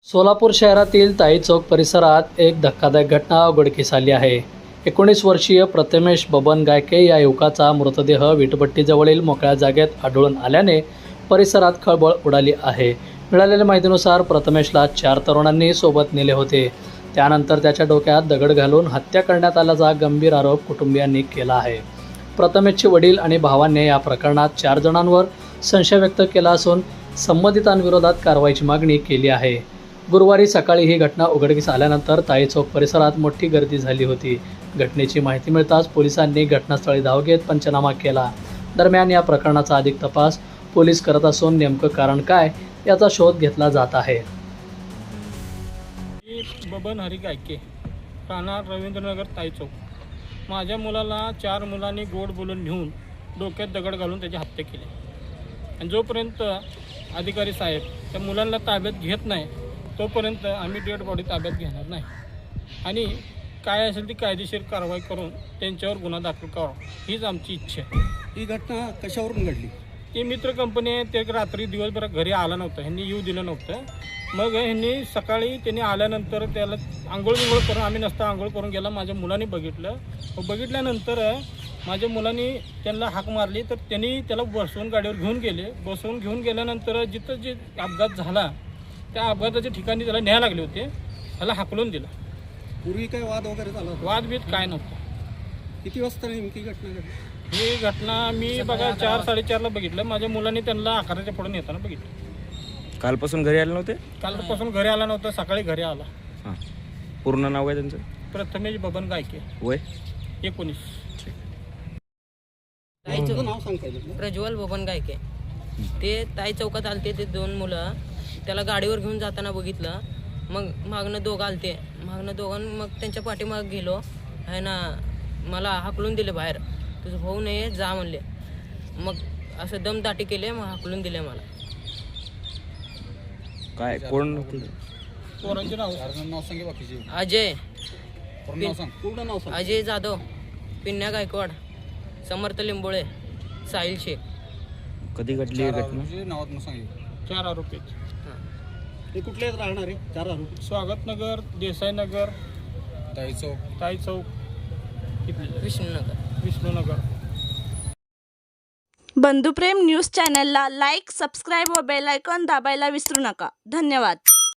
सोलापूर शहरातील ताई चौक परिसरात एक धक्कादायक घटना उघडकीस आली आहे. 19 वर्षीय प्रथमेश बबन गायके या युवकाचा मृतदेह वीटभट्टीजवळील मोकळ्या जागेत आढळून आल्याने परिसरात खळबळ उडाली आहे. मिळालेल्या माहितीनुसार प्रथमेशला 4 तरुणांनी सोबत नेले होते. त्यानंतर त्याच्या डोक्यात दगड घालून हत्या करण्यात आल्याचा गंभीर आरोप कुटुंबियांनी केला आहे. प्रथमेशचे वडील आणि भावांनी या प्रकरणात 4 जणांवर संशय व्यक्त केला असून संबंधितांविरोधात कारवाईची मागणी केली आहे. गुरुवारी सकाळी ही घटना उघडकीस आल्यानंतर ताई चौक परिसरात मोठी गर्दी झाली होती. घटनेची माहिती मिळताच पोलिसांनी घटनास्थळी धाव घेत पंचनामा केला. दरम्यान या प्रकरणाचा अधिक तपास पोलीस करत असून नेमकं कारण काय याचा शोध घेतला जात आहे. बबन हरी गायके, राहणार रवींद्रनगर ताई चौक. माझ्या मुलाला 4 मुलांनी गोड बोलून घेऊन डोक्यात दगड घालून त्याची हत्या केली. आणि जोपर्यंत अधिकारी साहेब त्या मुलांना ताब्यात घेत नाही तोपर्यंत आम्ही डेड बॉडी ताब्यात घेणार नाही आणि काय असेल ती कायदेशीर कारवाई करून त्यांच्यावर गुन्हा दाखल करावा हीच आमची इच्छा आहे. ही घटना कशावरून घडली? ती मित्र कंपनी आहे, ते रात्री दिवसभर घरी आला नव्हता, ह्यांनी येऊ दिलं नव्हतं. मग ह्यांनी सकाळी त्यांनी आल्यानंतर त्याला आंघोळ करून, आम्ही नसता आंघोळ करून गेला, माझ्या मुलांनी बघितलं. बघितल्यानंतर माझ्या मुलांनी त्यांना हाक मारली तर त्यांनी त्याला बसवून गाडीवर घेऊन गेले. बसवून घेऊन गेल्यानंतर जिथं जे अपघात झाला त्या अपघाताच्या ठिकाणी त्याला न्यायला लागले होते, त्याला हाकलून दिलं. पूर्वी काय वाद वगैरे झाला? वादभीत काय नव्हतं. किती वाजता नेमकी घटना घडली? ही घटना मी बघा 4-4:30ला बघितलं. माझ्या मुलांनी त्यांना 11च्या पुढे येताना बघितलं. कालपासून घरी आले नव्हते? कालपासून घरी आला नव्हता, सकाळी घरी आला. हां. पूर्ण नाव काय त्यांचं? प्रथमेश बबन गायके, वय 19. तुझं नाव सांगता येईल? प्रज्वल बबन गायके. ते ताई चौकात आलते, ते 2 मुलं त्याला गाडीवर घेऊन जाताना बघितलं. मग मागणं दोघं आलते, मागणं दोघं. मग त्यांच्या पाठीमाग गेलो आहे ना, मला हाकलून दिले बाहेर, तुझं भाऊ नाही जा म्हणले. मग असं दमदाटी केले, मग हाकलून दिले मला. काय कोण? पोरांचे नाव नाव सांगे बाकीचे. अजय नाव सांग, पूर्ण नाव सांग. अजय जाधव, पिन्या गायकवाड, समर्थ लिंबोळे, साहिल शेख. कधी घडली ही घटना? नावात सांगे. 4 आरोपी. ते कुठले राहणार आहे? 4 आरोपी. स्वागतनगर, देसाईनगर, ताई चौक, विष्णुनगर. विष्णुनगर. बंधुप्रेम न्यूज चॅनलला लाईक, सबस्क्राईब व बेल आयकॉन दाबायला विसरू नका. धन्यवाद.